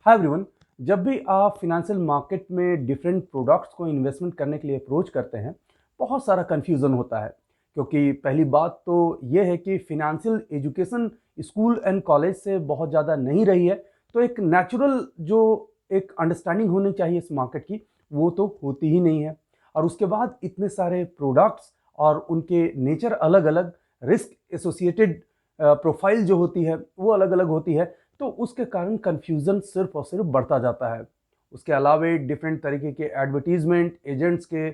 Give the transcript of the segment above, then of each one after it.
Hi everyone. जब भी आप फिनेंशियल मार्केट में डिफरेंट प्रोडक्ट्स को इन्वेस्टमेंट करने के लिए अप्रोच करते हैं, बहुत सारा कन्फ्यूज़न होता है। क्योंकि पहली बात तो ये है कि financial education school and college से बहुत ज़्यादा नहीं रही है, तो एक नेचुरल जो एक अंडरस्टैंडिंग होनी चाहिए इस मार्केट की, वो तो होती ही नहीं है। और उसके बाद इतने सारे प्रोडक्ट्स और उनके नेचर अलग अलग, रिस्क एसोसिएटेड प्रोफाइल जो होती है वो अलग अलग होती है, तो उसके कारण कन्फ्यूज़न सिर्फ और सिर्फ बढ़ता जाता है। उसके अलावा डिफरेंट तरीके के एडवर्टीजमेंट एजेंट्स के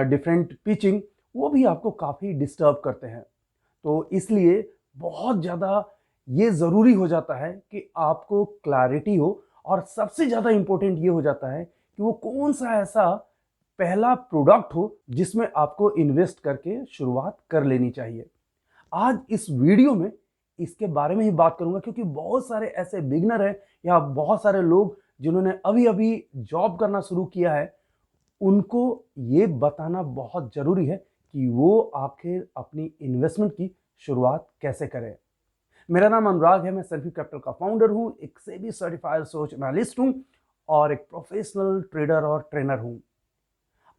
डिफरेंट पिचिंग, वो भी आपको काफ़ी डिस्टर्ब करते हैं। तो इसलिए बहुत ज़्यादा ये ज़रूरी हो जाता है कि आपको क्लैरिटी हो, और सबसे ज़्यादा इम्पोर्टेंट ये हो जाता है कि वो कौन सा ऐसा पहला प्रोडक्ट हो जिसमें आपको इन्वेस्ट करके शुरुआत कर लेनी चाहिए। आज इस वीडियो में इसके बारे में ही बात करूंगा, क्योंकि बहुत सारे ऐसे बिगनर हैं या बहुत सारे लोग जिन्होंने अभी अभी जॉब करना शुरू किया है, उनको ये बताना बहुत जरूरी है कि वो आखिर अपनी इन्वेस्टमेंट की शुरुआत कैसे करें। मेरा नाम अनुराग है, मैं सेल्फी कैपिटल का फाउंडर हूं, एक सेबी सर्टिफाइड सर्च एनालिस्ट हूं और एक प्रोफेशनल ट्रेडर और ट्रेनर हूं।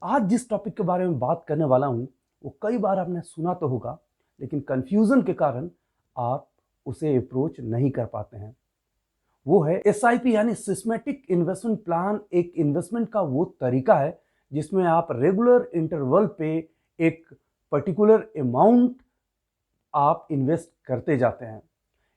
आज जिस टॉपिक के बारे में बात करने वाला हूं वो कई बार आपने सुना तो होगा, लेकिन कंफ्यूजन के कारण आप उसे अप्रोच नहीं कर पाते हैं। वो है एसआईपी यानी सिस्टेमेटिक इन्वेस्टमेंट प्लान। एक इन्वेस्टमेंट का वो तरीका है जिसमें आप रेगुलर इंटरवल पे एक पर्टिकुलर अमाउंट आप इन्वेस्ट करते जाते हैं।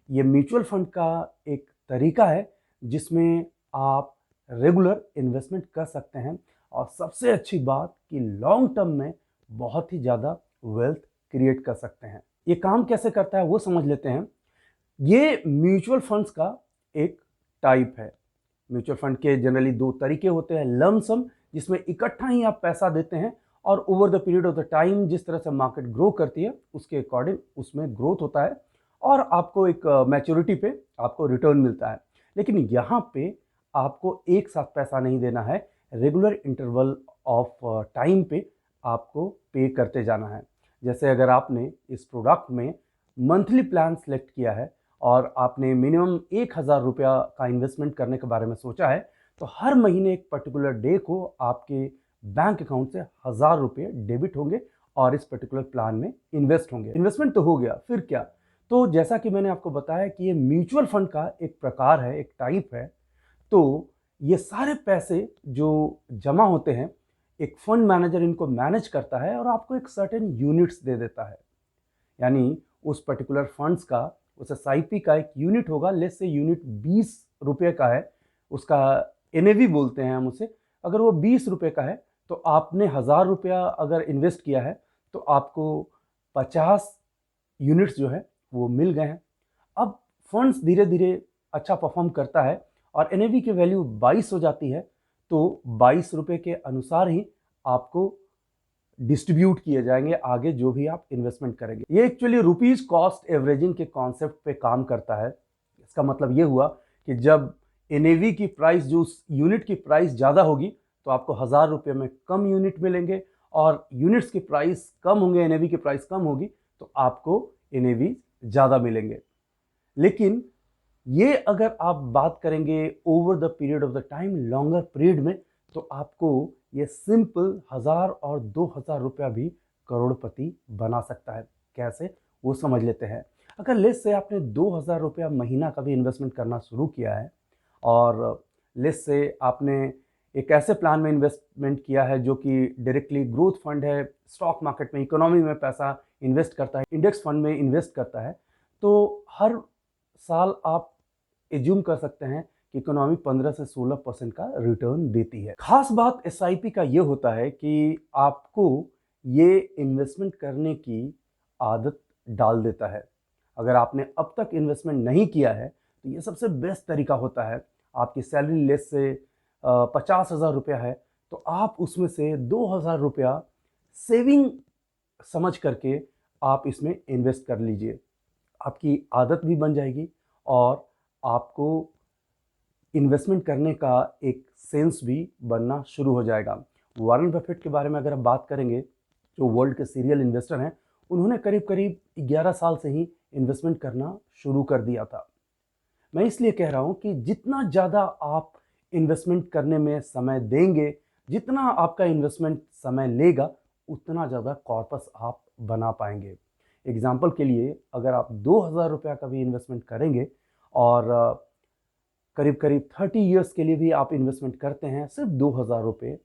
ये म्यूचुअल फंड का एक तरीका है जिसमें आप रेगुलर इन्वेस्टमेंट कर सकते हैं, और सबसे अच्छी बात कि लॉन्ग टर्म में बहुत ही ज़्यादा वेल्थ क्रिएट कर सकते हैं। ये काम कैसे करता है वो समझ लेते हैं। ये म्यूचुअल फंड्स का एक टाइप है। म्यूचुअल फंड के जनरली दो तरीके होते हैं, लम सम जिसमें इकट्ठा ही आप पैसा देते हैं, और over the period of the time जिस तरह से मार्केट ग्रो करती है उसके अकॉर्डिंग उसमें ग्रोथ होता है और आपको एक मैच्योरिटी पे आपको रिटर्न मिलता है। लेकिन यहाँ पे आपको एक साथ पैसा नहीं देना है, रेगुलर इंटरवल ऑफ टाइम पे आपको पे करते जाना है। जैसे अगर आपने इस प्रोडक्ट में मंथली प्लान सेलेक्ट किया है और आपने मिनिमम 1,000 रुपया का इन्वेस्टमेंट करने के बारे में सोचा है, तो हर महीने एक पर्टिकुलर डे को आपके बैंक अकाउंट से 1,000 रुपये डेबिट होंगे और इस पर्टिकुलर प्लान में इन्वेस्ट होंगे। इन्वेस्टमेंट तो हो गया, फिर क्या? तो जैसा कि मैंने आपको बताया कि ये म्यूचुअल फंड का एक प्रकार है, एक टाइप है। तो ये सारे पैसे जो जमा होते हैं, एक फंड मैनेजर इनको मैनेज करता है और आपको एक सर्टेन यूनिट्स दे देता है। यानी उस पर्टिकुलर फंड्स का, उस एसआईपी का एक यूनिट होगा। लेस से यूनिट 20 रुपये का है, उसका एनएवी बोलते हैं हम उसे। अगर वो 20 रुपये का है तो आपने 1,000 रुपया अगर इन्वेस्ट किया है तो आपको 50 यूनिट्स जो है वो मिल गए हैं। अब फंड्स धीरे धीरे अच्छा परफॉर्म करता है और एनएवी की वैल्यू 22 हो जाती है, तो 22 रुपये के अनुसार ही आपको डिस्ट्रीब्यूट किए जाएंगे आगे जो भी आप इन्वेस्टमेंट करेंगे। ये एक्चुअली रुपीज कॉस्ट एवरेजिंग के कॉन्सेप्ट पे काम करता है। इसका मतलब ये हुआ कि जब एनएवी की प्राइस, जो यूनिट की प्राइस ज़्यादा होगी, तो आपको 1,000 रुपये में कम यूनिट मिलेंगे, और यूनिट्स की प्राइस कम होंगे, एनएवी की प्राइस कम होगी, तो आपको एनएवी ज़्यादा मिलेंगे। लेकिन ये अगर आप बात करेंगे over the period of the time, longer period में, तो आपको ये सिंपल 1,000 और 2,000 रुपया भी करोड़पति बना सकता है। कैसे, वो समझ लेते हैं। अगर लेस से आपने 2,000 रुपया महीना का भी इन्वेस्टमेंट करना शुरू किया है, और लेस से आपने एक ऐसे प्लान में इन्वेस्टमेंट किया है जो कि डायरेक्टली ग्रोथ फंड है, स्टॉक मार्केट में, इकोनॉमी में पैसा इन्वेस्ट करता है, इंडेक्स फंड में इन्वेस्ट करता है, तो हर साल आप एज्यूम कर सकते हैं कि इकोनॉमी 15 से 16% का रिटर्न देती है। खास बात एसआईपी का ये होता है कि आपको ये इन्वेस्टमेंट करने की आदत डाल देता है। अगर आपने अब तक इन्वेस्टमेंट नहीं किया है तो ये सबसे बेस्ट तरीका होता है। आपकी सैलरी लेस से 50,000 रुपया है, तो आप उसमें से 2,000 रुपया सेविंग समझ करके आप इसमें इन्वेस्ट कर लीजिए। आपकी आदत भी बन जाएगी और आपको इन्वेस्टमेंट करने का एक सेंस भी बनना शुरू हो जाएगा। वॉरेन बफेट के बारे में अगर आप बात करेंगे, जो वर्ल्ड के सीरियल इन्वेस्टर हैं, उन्होंने करीब करीब 11 साल से ही इन्वेस्टमेंट करना शुरू कर दिया था। मैं इसलिए कह रहा हूँ कि जितना ज़्यादा आप इन्वेस्टमेंट करने में समय देंगे, जितना आपका इन्वेस्टमेंट समय लेगा, उतना ज़्यादा कॉर्पस आप बना पाएंगे। एग्जाम्पल के लिए अगर आप 2,000 रुपया का भी इन्वेस्टमेंट करेंगे और करीब करीब 30 ईयर्स के लिए भी आप इन्वेस्टमेंट करते हैं, सिर्फ 2,000 रुपये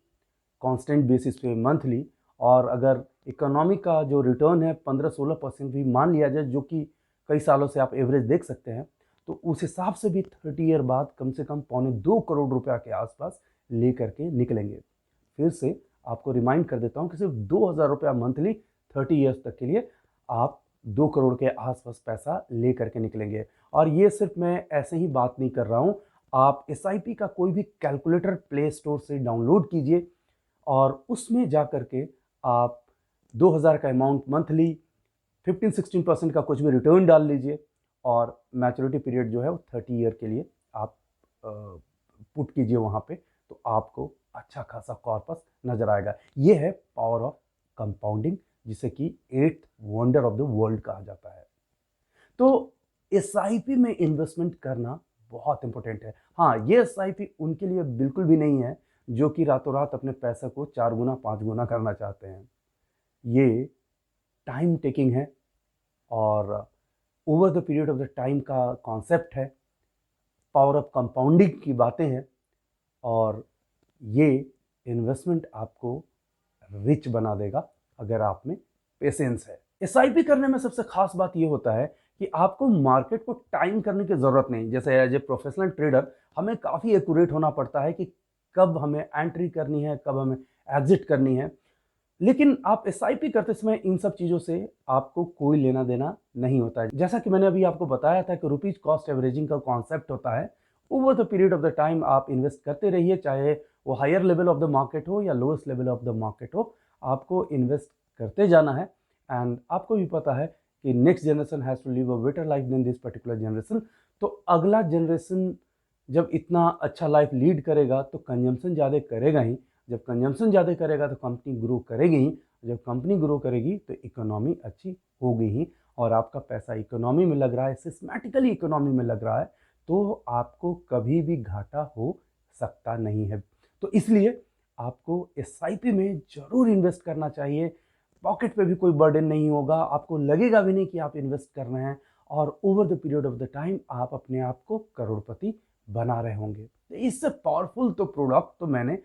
कांस्टेंट बेसिस पे मंथली, और अगर इकोनॉमी का जो रिटर्न है 15-16% भी मान लिया जाए, जो कि कई सालों से आप एवरेज देख सकते हैं, तो उस हिसाब से भी 30 ईयर बाद कम से कम 2.25 करोड़ रुपया के आसपास ले करके निकलेंगे। फिर से आपको रिमाइंड कर देता हूँ कि सिर्फ 2,000 रुपया मंथली 30 ईयर्स तक के लिए आप 2 करोड़ के आसपास पैसा ले करके निकलेंगे। और ये सिर्फ मैं ऐसे ही बात नहीं कर रहा हूँ, आप SIP का कोई भी कैलकुलेटर प्ले स्टोर से डाउनलोड कीजिए और उसमें जा करके आप 2,000 का अमाउंट मंथली 15-16% का कुछ भी रिटर्न डाल लीजिए और मैच्योरिटी पीरियड जो है वो 30 ईयर के लिए आप पुट कीजिए वहाँ पे, तो आपको अच्छा खासा कॉर्पस नजर आएगा। ये है पावर ऑफ कंपाउंडिंग, जिसे कि 8th wonder of the world कहा जाता है। तो SIP में इन्वेस्टमेंट करना बहुत इंपॉर्टेंट है। हाँ, ये SIP उनके लिए बिल्कुल भी नहीं है जो कि रातों रात अपने पैसे को 4 गुना 5 गुना करना चाहते हैं। ये टाइम टेकिंग है और over the period of the time का कॉन्सेप्ट है, पावर ऑफ कंपाउंडिंग की बातें हैं, और ये इन्वेस्टमेंट आपको रिच बना देगा अगर आप में पेशेंस है। SIP करने में सबसे खास बात ये होता है कि आपको मार्केट को टाइम करने की ज़रूरत नहीं। जैसे एज ए प्रोफेशनल ट्रेडर हमें काफ़ी एक्यूरेट होना पड़ता है कि कब हमें एंट्री करनी है, कब हमें एग्जिट करनी है, लेकिन आप SIP करते समय इन सब चीज़ों से आपको कोई लेना देना नहीं होता है। जैसा कि मैंने अभी आपको बताया था कि रुपीज कॉस्ट एवरेजिंग का कॉन्सेप्ट होता है। Over the period of the time आप इन्वेस्ट करते रहिए, चाहे वो higher level of the market हो या lowest level of the market हो, आपको इन्वेस्ट करते जाना है। एंड आपको भी पता है कि next generation has to live a better life than this particular generation. तो अगला जनरेशन जब इतना अच्छा लाइफ लीड करेगा तो कंजम्पशन ज़्यादा करेगा ही, जब कंजम्पशन ज़्यादा करेगा तो कंपनी ग्रो करेगी ही, जब कंपनी ग्रो करेगी तो इकोनॉमी अच्छी होगी ही, और आपका पैसा इकोनॉमी में लग रहा है, सिस्टमैटिकली इकोनॉमी में लग रहा है, तो आपको कभी भी घाटा हो सकता नहीं है। तो इसलिए आपको SIP में ज़रूर इन्वेस्ट करना चाहिए। पॉकेट पे भी कोई बर्डन नहीं होगा, आपको लगेगा भी नहीं कि आप इन्वेस्ट कर रहे हैं, और over the period of the time आप अपने आप को करोड़पति बना रहे होंगे। इससे पावरफुल तो प्रोडक्ट तो मैंने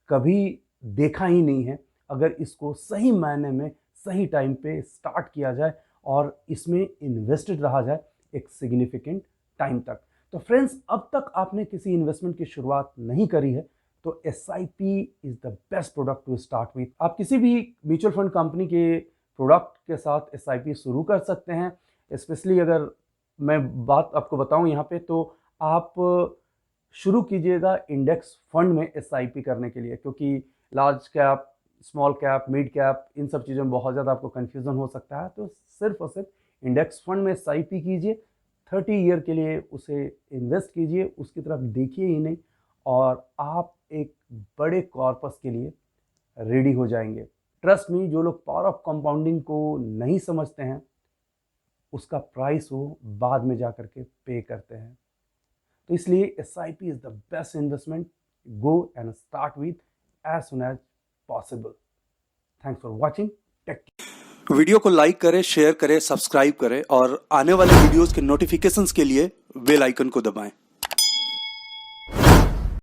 कभी देखा ही नहीं है, अगर इसको सही मायने में सही टाइम पे स्टार्ट किया जाए और इसमें इन्वेस्टेड रहा जाए एक सिग्निफिकेंट टाइम तक। तो फ्रेंड्स, अब तक आपने किसी इन्वेस्टमेंट की शुरुआत नहीं करी है तो SIP is the best product to start with. आप किसी भी म्यूचुअल फंड कंपनी के प्रोडक्ट के साथ SIP शुरू कर सकते हैं। स्पेशली अगर मैं बात आपको बताऊं यहाँ पे, तो आप शुरू कीजिएगा इंडेक्स फंड में SIP करने के लिए, क्योंकि large cap, small cap, mid cap, इन सब चीज़ों में बहुत ज़्यादा आपको कन्फ्यूज़न हो सकता है। तो सिर्फ और सिर्फ इंडेक्स फंड में SIP कीजिए, 30 ईयर के लिए उसे इन्वेस्ट कीजिए, उसकी तरफ देखिए ही नहीं, और आप एक बड़े कॉर्पस के लिए रेडी हो जाएंगे। ट्रस्ट मी, जो लोग पावर ऑफ कंपाउंडिंग को नहीं समझते हैं, उसका प्राइस वो बाद में जा करके पे करते हैं। तो इसलिए SIP is the best investment. Go and start with as soon as possible. Thanks for watching take. Video को लाइक करें, शेयर करें, सब्सक्राइब करें और आने वाले वीडियोस के नोटिफिकेशंस के लिए बेल आइकन को दबाएं।